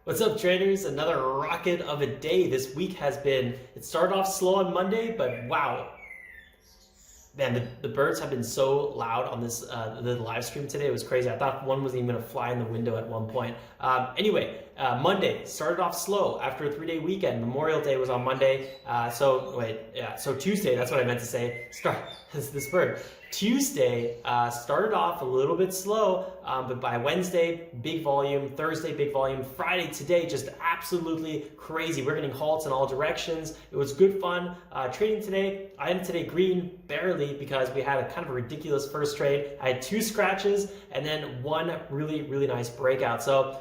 What's up, traders? Another rocket of a day. This week has been, it started off slow on Monday, but wow. Man, the birds have been so loud on this the live stream today. It was crazy. I thought one was even going to fly in the window at one point. Monday started off slow after a 3-day weekend. Memorial Day was on Monday. So Tuesday, that's what I meant to say. This bird. Tuesday started off a little bit slow, but by Wednesday, big volume. Thursday, big volume. Friday, today, just absolutely crazy. We're getting halts in all directions. It was good fun. Trading today, I ended today green barely because we had a kind of a ridiculous first trade. I had 2 scratches and then one really, really nice breakout. So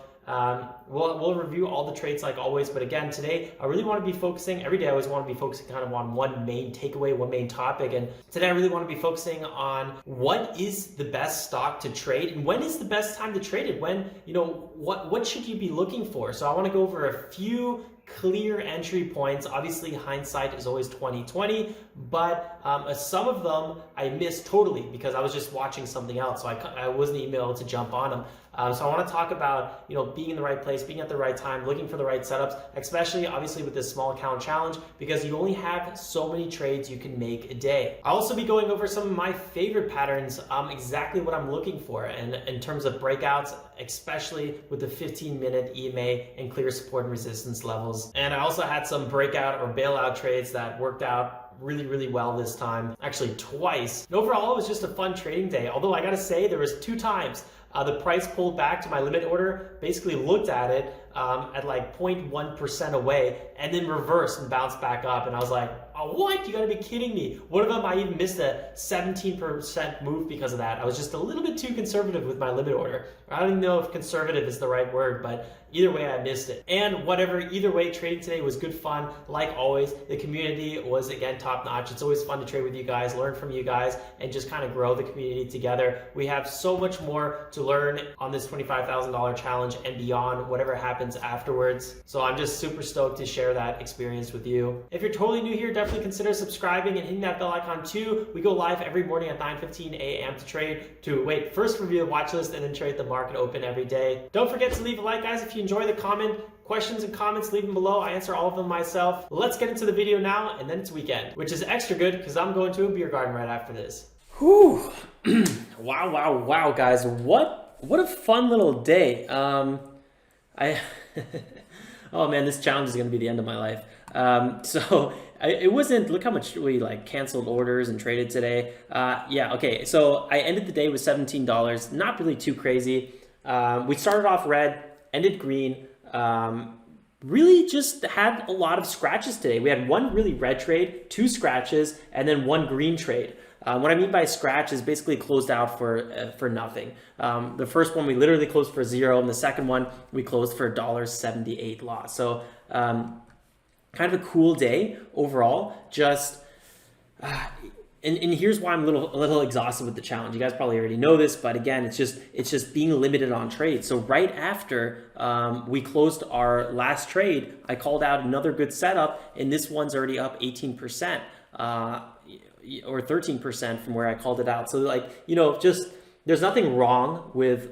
we'll review all the trades like always, but again, today I really want to be focusing, every day I always want to be focusing kind of on one main takeaway, one main topic, and today I really want to be focusing on what is the best stock to trade and when is the best time to trade it, when, what should you be looking for? So I want to go over a few clear entry points. Obviously, hindsight is always 20/20, but some of them I missed totally because I was just watching something else, so I wasn't even able to jump on them. So I want to talk about being in the right place, being at the right time, looking for the right setups, especially obviously with this small account challenge because you only have so many trades you can make a day. I'll also be going over some of my favorite patterns, exactly what I'm looking for, and in terms of breakouts, especially with the 15-minute EMA and clear support and resistance levels. And I also had some breakout or bailout trades that worked out really, really well this time, actually twice. And overall, it was just a fun trading day. Although I gotta say, there was 2 times the price pulled back to my limit order, basically looked at it at like 0.1% away, and then reversed and bounced back up. And I was like, oh, what? You gotta be kidding me. One of them, I even missed a 17% move because of that. I was just a little bit too conservative with my limit order. I don't even know if conservative is the right word, but either way, I missed it. And whatever, either way, trading today was good fun. Like always, the community was, again, top notch. It's always fun to trade with you guys, learn from you guys, and just kind of grow the community together. We have so much more to learn on this $25,000 challenge and beyond, whatever happens afterwards. So I'm just super stoked to share that experience with you. If you're totally new here, definitely consider subscribing and hitting that bell icon too. We go live every morning at 9:15 a.m. to trade, first review the watch list and then trade the market open every day. Don't forget to leave a like, guys, if you enjoy the comment. Questions and comments, leave them below. I answer all of them myself. Let's get into the video now, and then it's weekend, which is extra good because I'm going to a beer garden right after this. Whew. Wow, guys. What a fun little day. Oh man, this challenge is going to be the end of my life. It wasn't, look how much we canceled orders and traded today. Okay, so I ended the day with $17, not really too crazy. We started off red, ended green, really just had a lot of scratches today. We had 1 really red trade, 2 scratches, and then 1 green trade. What I mean by scratch is basically closed out for nothing. The first one we literally closed for 0, and the second one we closed for $1.78 loss. So kind of a cool day overall. Just and here's why I'm a little exhausted with the challenge. You guys probably already know this, but again, it's just being limited on trades. So right after we closed our last trade, I called out another good setup, and this one's already up 18%. Or 13% from where I called it out. So there's nothing wrong with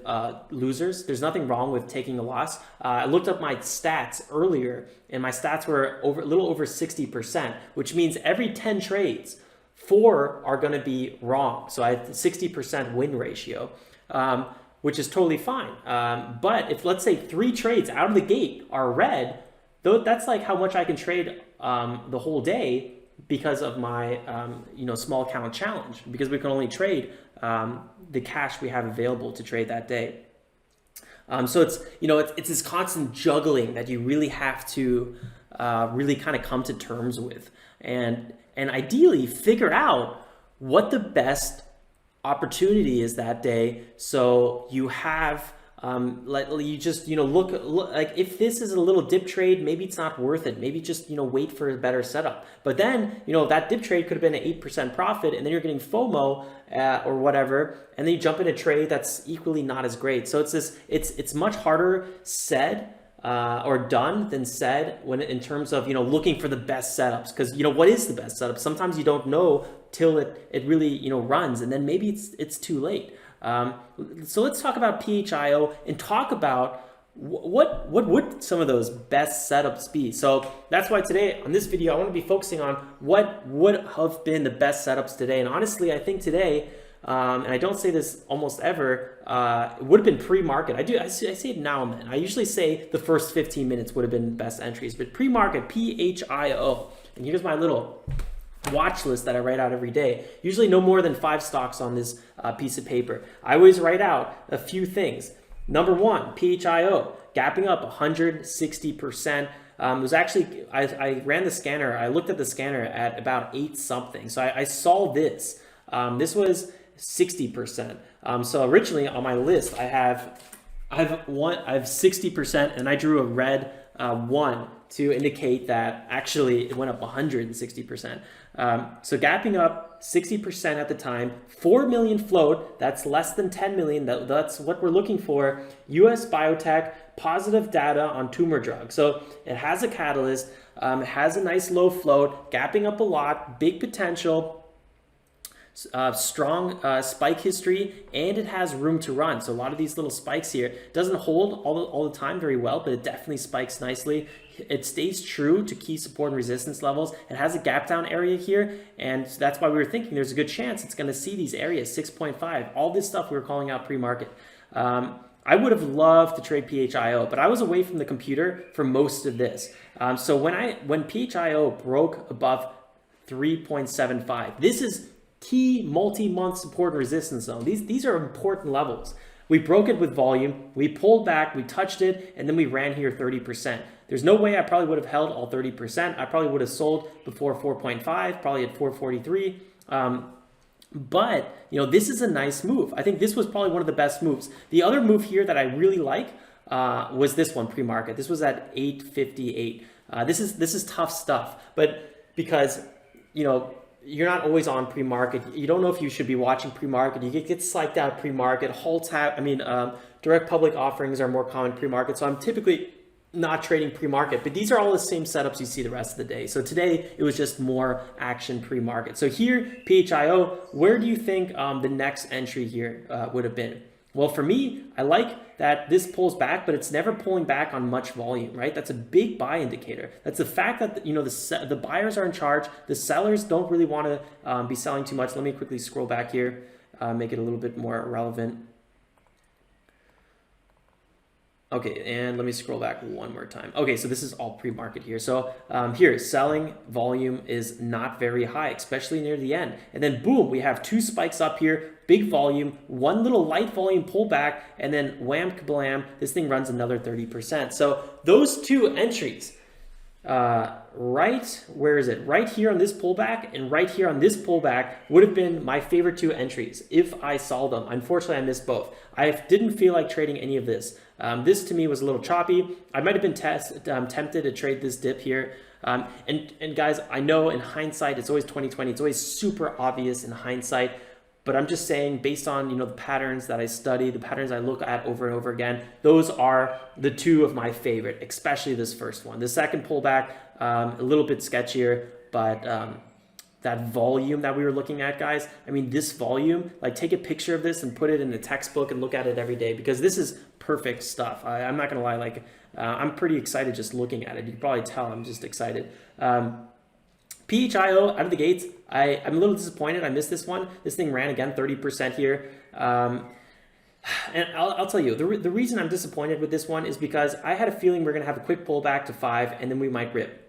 losers. There's nothing wrong with taking a loss. I looked up my stats earlier, and my stats were a little over 60%, which means every 10 trades, 4 are going to be wrong. So I had 60% win ratio, which is totally fine. But if, let's say, 3 trades out of the gate are red, though, that's like how much I can trade the whole day because of my small account challenge, because we can only trade the cash we have available to trade that day. So it's this constant juggling that you really have to really kind of come to terms with, and ideally figure out what the best opportunity is that day, so you have you just look like, if this is a little dip trade, maybe it's not worth it. Maybe just wait for a better setup. But then that dip trade could have been an 8% profit, and then you're getting FOMO or whatever, and then you jump in a trade that's equally not as great. So it's much harder said or done than said when in terms of looking for the best setups, because what is the best setup? Sometimes you don't know till it really runs, and then maybe it's too late. So let's talk about PHIO and talk about what would some of those best setups be? So that's why today on this video I want to be focusing on what would have been the best setups today. And honestly, I think today, and I don't say this almost ever, it would have been pre-market. I say it now and then. I usually say the first 15 minutes would have been best entries, but pre-market, PHIO. And here's my little watch list that I write out every day. Usually no more than 5 stocks on this piece of paper. I always write out a few things. Number 1, PHIO, gapping up 160%. It was actually, I ran the scanner. I looked at the scanner at about 8 something. So I saw this. This was 60%. So originally on my list, I have 60%, and I drew a red 1 to indicate that actually it went up 160%. So gapping up 60% at the time, 4 million float, that's less than 10 million. That's what we're looking for. US biotech, positive data on tumor drugs. So it has a catalyst, it has a nice low float, gapping up a lot, big potential, strong spike history, and it has room to run. So a lot of these little spikes here, doesn't hold all the time very well, but it definitely spikes nicely. It stays true to key support and resistance levels. It has a gap down area here, and that's why we were thinking there's a good chance it's going to see these areas, 6.5. All this stuff we were calling out pre-market. I would have loved to trade PHIO, but I was away from the computer for most of this. So when PHIO broke above 3.75, this is key multi-month support and resistance zone. These are important levels. We broke it with volume, we pulled back, we touched it, and then we ran here 30%. There's no way I probably would have held all 30%. I probably would have sold before 4.5, probably at 443. But, you know, this is a nice move. I think this was probably one of the best moves. The other move here that I really like was this one pre-market. This was at 858. This is tough stuff, but because, you know, you're not always on pre-market. You don't know if you should be watching pre-market. You get psyched out pre-market. Direct public offerings are more common pre-market. So I'm typically not trading pre-market, but these are all the same setups you see the rest of the day. So today it was just more action pre-market. So here, PHIO, where do you think the next entry here would have been? Well, for me, I like that this pulls back, but it's never pulling back on much volume, right? That's a big buy indicator. That's the fact that, you know, the buyers are in charge. The sellers don't really want to be selling too much. Let me quickly scroll back here, make it a little bit more relevant. Okay, and let me scroll back one more time. Okay, so this is all pre-market here. So here, selling volume is not very high, especially near the end. And then boom, we have 2 spikes up here, big volume, one little light volume pullback, and then wham kablam, this thing runs another 30%. So those 2 entries, where is it? Right here on this pullback and right here on this pullback would have been my favorite 2 entries if I saw them. Unfortunately, I missed both. I didn't feel like trading any of this. This to me was a little choppy. I might have been tempted to trade this dip here. And guys, I know in hindsight, it's always 2020. It's always super obvious in hindsight. But I'm just saying, based on, you know, the patterns that I study, the patterns I look at over and over again, those are the 2 of my favorite, especially this first one. The second pullback, a little bit sketchier, but that volume that we were looking at, guys, I mean, this volume, like take a picture of this and put it in the textbook and look at it every day, because this is perfect stuff. I'm not going to lie, like I'm pretty excited just looking at it. You can probably tell I'm just excited. PHIO out of the gates, I'm a little disappointed. I missed this one. This thing ran again 30% here. And I'll tell you, the reason I'm disappointed with this one is because I had a feeling we're going to have a quick pullback to 5 and then we might rip.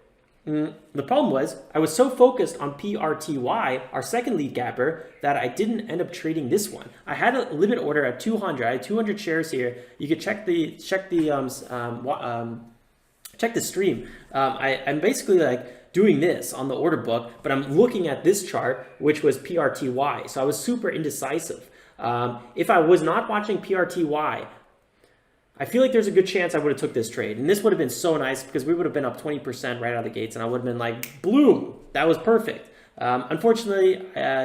The problem was I was so focused on PRTY, our second lead gapper, that I didn't end up trading this one. I had a limit order at 200. I had 200 shares here. You could check the stream. I'm basically like doing this on the order book, but I'm looking at this chart, which was PRTY. So I was super indecisive. If I was not watching PRTY, I feel like there's a good chance I would have took this trade. And this would have been so nice because we would have been up 20% right out of the gates and I would have been like, bloom, that was perfect. Unfortunately,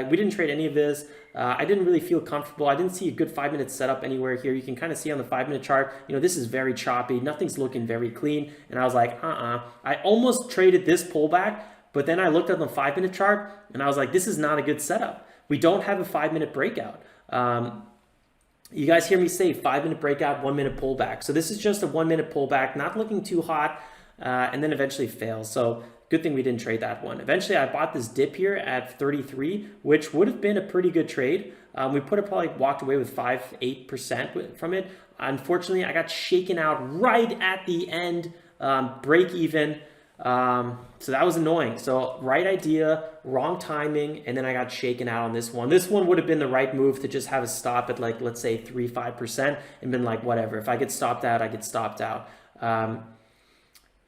we didn't trade any of this. I didn't really feel comfortable. I didn't see a good 5-minute setup anywhere here. You can kind of see on the 5-minute chart, you know, this is very choppy. Nothing's looking very clean. And I was like, I almost traded this pullback, but then I looked at the 5-minute chart and I was like, this is not a good setup. We don't have a 5-minute breakout. You guys hear me say 5-minute breakout, 1-minute pullback. So this is just a 1-minute pullback, not looking too hot, and then eventually fails. So good thing we didn't trade that one. Eventually, I bought this dip here at 33, which would have been a pretty good trade. We probably walked away with 5-8% from it. Unfortunately, I got shaken out right at the end, break even. So that was annoying. So right idea, wrong timing, and then I got shaken out on this one. This one would have been the right move to just have a stop at like, let's say 3-5% and been like, whatever. If I get stopped out, I get stopped out.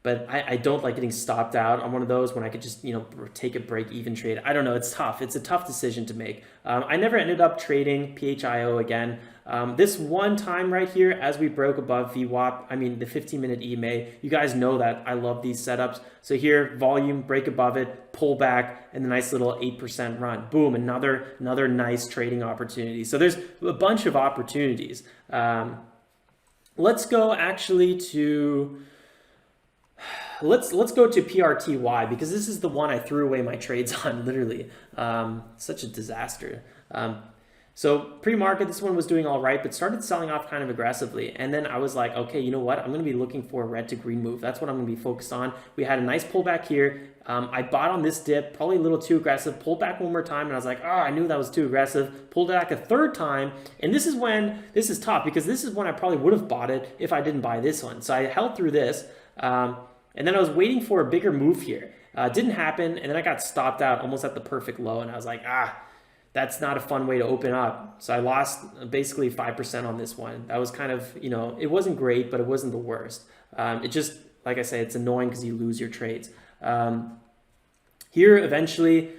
But I don't like getting stopped out on one of those when I could just, take a break-even trade. I don't know. It's tough. It's a tough decision to make. I never ended up trading PHIO again. This one time right here, as we broke above VWAP, I mean, the 15-minute EMA, you guys know that I love these setups. So here, volume, break above it, pull back, and a nice little 8% run. Boom, another nice trading opportunity. So there's a bunch of opportunities. Let's go actually to... Let's go to PRTY, because this is the one I threw away my trades on, literally. Such a disaster. So pre-market, this one was doing all right, but started selling off kind of aggressively. And then I was like, okay, you know what? I'm going to be looking for a red to green move. That's what I'm going to be focused on. We had a nice pullback here. I bought on this dip, probably a little too aggressive, pulled back one more time, and I was like, oh, I knew that was too aggressive, pulled back a third time, and this is tough, because this is when I probably would have bought it if I didn't buy this one. So I held through this, and then I was waiting for a bigger move here. Didn't happen, and then I got stopped out almost at the perfect low, and I was like, that's not a fun way to open up. So I lost basically 5% on this one. That was kind of, it wasn't great, but it wasn't the worst. It just, like I say, it's annoying because you lose your trades. Here, eventually,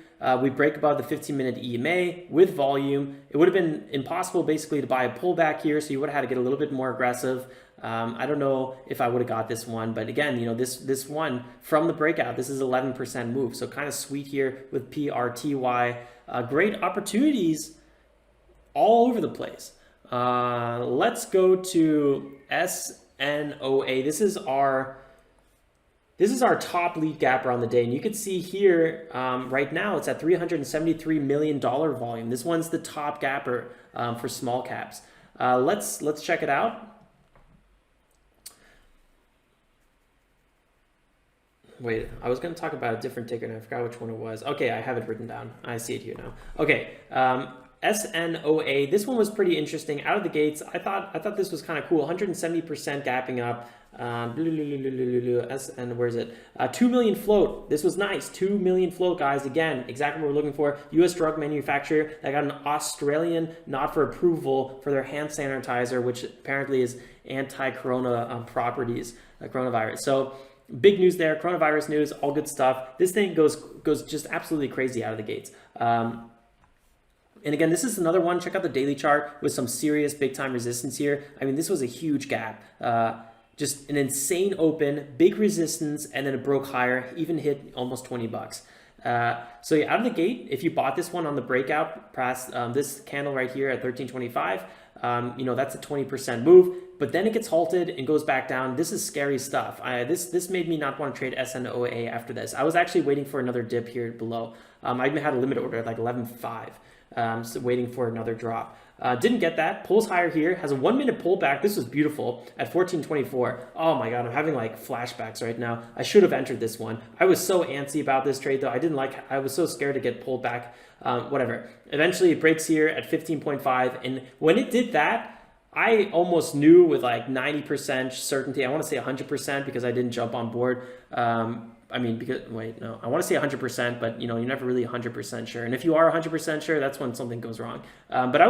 we break above the 15-minute EMA with volume. It would have been impossible basically to buy a pullback here, so you would have had to get a little bit more aggressive. I don't know if I would have got this one, but again, this one from the breakout, this is 11% move, so kind of sweet here with PRTY. Great opportunities all over the place. Let's go to SNOA. This is our top lead gapper on the day, and you can see here right now it's at $373 million volume. This one's the top gapper for small caps. Let's check it out. Wait, I was going to talk about a different ticker and I forgot which one it was. Okay, I have it written down. I see it here now. Okay, SNOA. This one was pretty interesting out of the gates. I thought this was kind of cool. 170% gapping up. SN, where is it? 2 million float. This was nice. 2 million float, guys. Again, exactly what we're looking for. U.S. drug manufacturer that got an Australian nod for approval for their hand sanitizer, which apparently is anti-corona properties, coronavirus. So big news there. Coronavirus news, all good stuff. This thing goes just absolutely crazy out of the gates. And again, this is another one. Check out the daily chart with some serious big time resistance here. I mean, this was a huge gap. Just an insane open, big resistance, and then it broke higher, even hit almost 20 bucks. So yeah, out of the gate, if you bought this one on the breakout past this candle right here at 1325, that's a 20% move, but then it gets halted and goes back down. This is scary stuff. This made me not want to trade SNOA after this. I was actually waiting for another dip here below. I even had a limit order at like 11.5, so waiting for another drop. Didn't get that. Pulls higher here. Has a 1-minute pullback. This was beautiful at 14.24. Oh my god, I'm having like flashbacks right now. I should have entered this one. I was so antsy about this trade though. I was so scared to get pulled back. Whatever. Eventually it breaks here at 15.5, and when it did that, I almost knew with like 90% certainty. I want to say 100% because I didn't jump on board. I want to say 100%, but you're never really 100% sure. And if you are 100% sure, that's when something goes wrong. But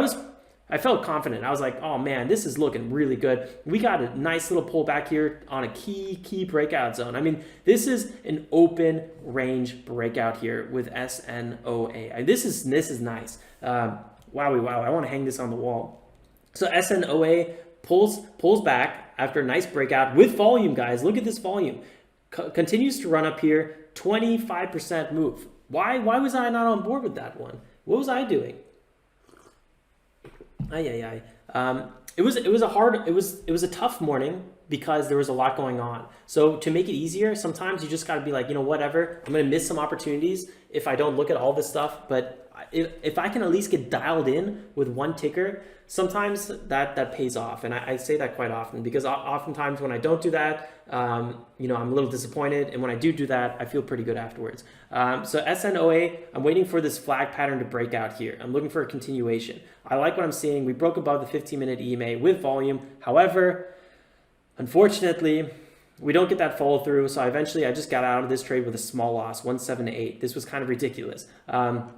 I felt confident. I was like, oh man, this is looking really good. We got a nice little pullback here on a key breakout zone. I mean, this is an open range breakout here with SNOA. This is nice. Wow. I want to hang this on the wall. So SNOA pulls back after a nice breakout with volume, guys. Look at this volume. Continues to run up here, 25% move. Why was I not on board with that one? What was I doing? It was a tough morning because there was a lot going on. So to make it easier, sometimes you just got to be like, whatever, I'm going to miss some opportunities if I don't look at all this stuff. But if I can at least get dialed in with one ticker, sometimes that pays off. And I say that quite often because oftentimes when I don't do that, you know, I'm a little disappointed. And when I do that, I feel pretty good afterwards. So SNOA, I'm waiting for this flag pattern to break out here. I'm looking for a continuation. I like what I'm seeing. We broke above the 15-minute EMA with volume. However, unfortunately, we don't get that follow through. So I just got out of this trade with a small loss, 178. This was kind of ridiculous. But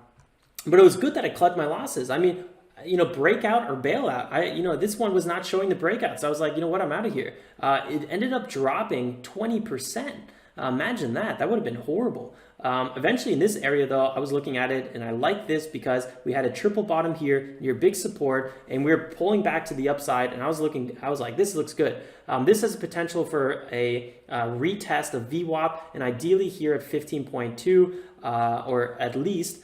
it was good that I collected my losses. I mean, you know, breakout or bailout. You know, this one was not showing the breakout. So I was like, you know what, I'm out of here. It ended up dropping 20%. Imagine that. That would have been horrible. Eventually in this area though, I was looking at it and I like this because we had a triple bottom here near big support and we were pulling back to the upside, and I was like, this looks good. This has potential for a retest of VWAP, and ideally here at 15.2 or at least.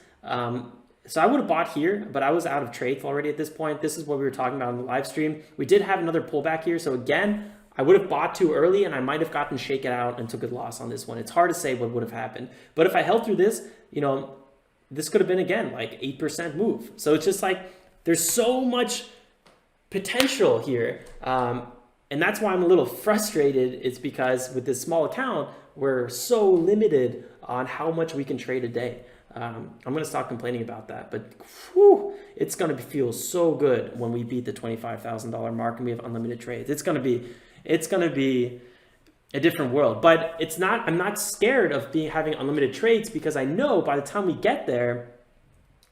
So I would have bought here, but I was out of trades already at this point. This is what we were talking about in the live stream. We did have another pullback here. So again, I would have bought too early and I might have gotten shaken out and took a loss on this one. It's hard to say what would have happened. But if I held through this, you know, this could have been, again, like 8% move. So it's just like, there's so much potential here. And that's why I'm a little frustrated. It's because with this small account, we're so limited on how much we can trade a day. I'm going to stop complaining about that, but whew, it's going to feel so good when we beat the $25,000 mark and we have unlimited trades. It's going to be a different world, but it's not, I'm not scared of having unlimited trades because I know by the time we get there,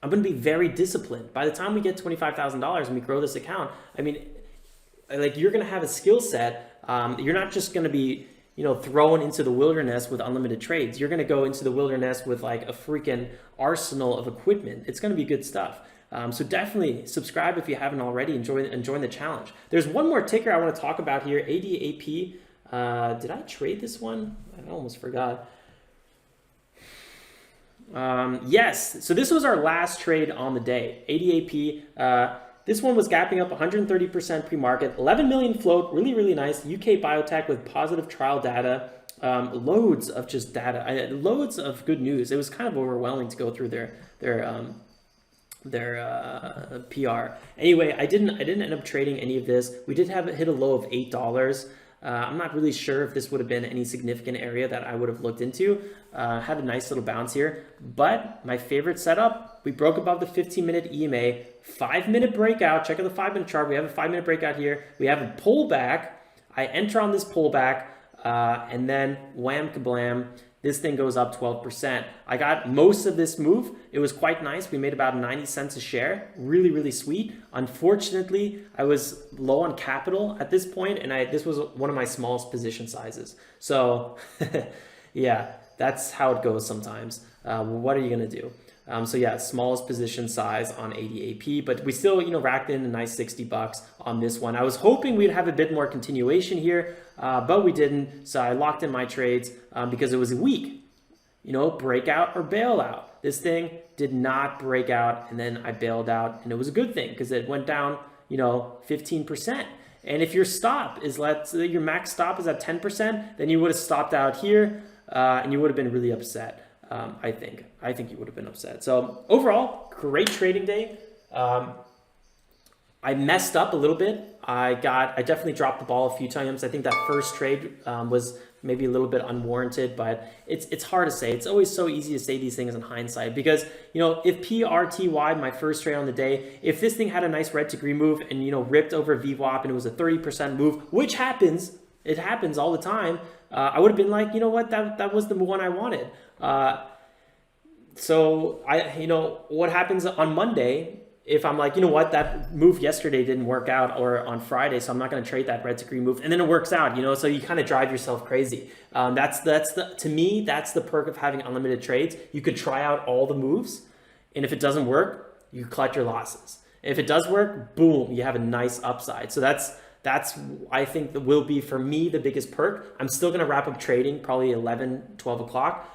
I'm going to be very disciplined. By the time we get $25,000 and we grow this account, I mean, like, you're going to have a skill set. You're not just going to be, you know, thrown into the wilderness with unlimited trades. You're going to go into the wilderness with like a freaking arsenal of equipment. It's going to be good stuff. So definitely subscribe if you haven't already and join the challenge. There's one more ticker I want to talk about here, ADAP. Did I trade this one? I almost forgot. Yes, so this was our last trade on the day. ADAP, this one was gapping up 130% pre-market, 11 million float, really, really nice. UK biotech with positive trial data, loads of just data, loads of good news. It was kind of overwhelming to go through their PR. Anyway, I didn't end up trading any of this. We did have it hit a low of $8. I'm not really sure if this would have been any significant area that I would have looked into. Had a nice little bounce here, but my favorite setup, we broke above the 15-minute EMA, 5-minute breakout. Check out the 5-minute chart. We have a 5-minute breakout here. We have a pullback. I enter on this pullback, and then wham kablam, this thing goes up 12%. I got most of this move. It was quite nice. We made about 90 cents a share. Really, really sweet. Unfortunately, I was low on capital at this point, and this was one of my smallest position sizes. So yeah, that's how it goes sometimes. What are you going to do? So yeah, smallest position size on ADAP, but we still, you know, racked in a nice $60 on this one. I was hoping we'd have a bit more continuation here, but we didn't. So I locked in my trades because it was weak, you know, breakout or bailout. This thing did not break out, and then I bailed out, and it was a good thing because it went down, you know, 15%. And if your stop is, let's say your max stop is at 10%, then you would have stopped out here, and you would have been really upset. I think you would have been upset. So overall, great trading day. I messed up a little bit. I definitely dropped the ball a few times. I think that first trade was maybe a little bit unwarranted, but it's hard to say. It's always so easy to say these things in hindsight because, you know, if PRTY, my first trade on the day, if this thing had a nice red to green move and, you know, ripped over VWAP and it was a 30% move, which happens, it happens all the time, I would have been like, you know what, that was the one I wanted. So you know, what happens on Monday if I'm like, you know what, that move yesterday didn't work out, or on Friday, so I'm not going to trade that red to green move, and then it works out, you know, so you kind of drive yourself crazy. To me, that's the perk of having unlimited trades. You could try out all the moves, and if it doesn't work, you collect your losses. If it does work, boom, you have a nice upside. So that's I think that will be, for me, the biggest perk. I'm still going to wrap up trading probably 11, 12 o'clock.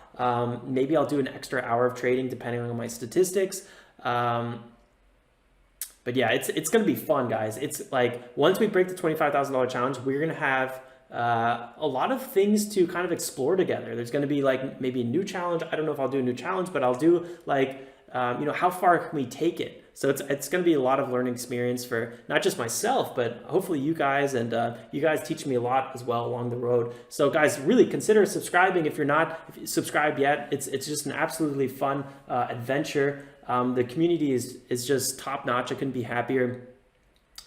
Maybe I'll do an extra hour of trading depending on my statistics. But yeah, it's going to be fun, guys. It's like, once we break the $25,000 challenge, we're going to have a lot of things to kind of explore together. There's going to be like maybe a new challenge. I don't know if I'll do a new challenge, but I'll do like, you know, how far can we take it? So it's going to be a lot of learning experience for not just myself, but hopefully you guys, and you guys teach me a lot as well along the road. So guys, really consider subscribing if you're not subscribed yet. It's just an absolutely fun adventure. The community is just top notch. I couldn't be happier.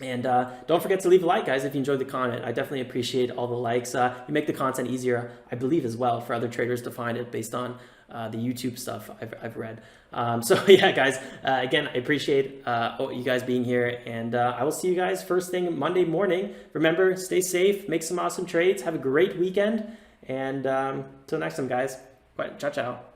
And don't forget to leave a like, guys, if you enjoyed the content. I definitely appreciate all the likes. You make the content easier, I believe, as well, for other traders to find it based on the YouTube stuff I've read. So yeah, guys, again, I appreciate you guys being here, and I will see you guys first thing Monday morning. Remember, stay safe, make some awesome trades, have a great weekend, and till next time, guys. Bye. Ciao, ciao.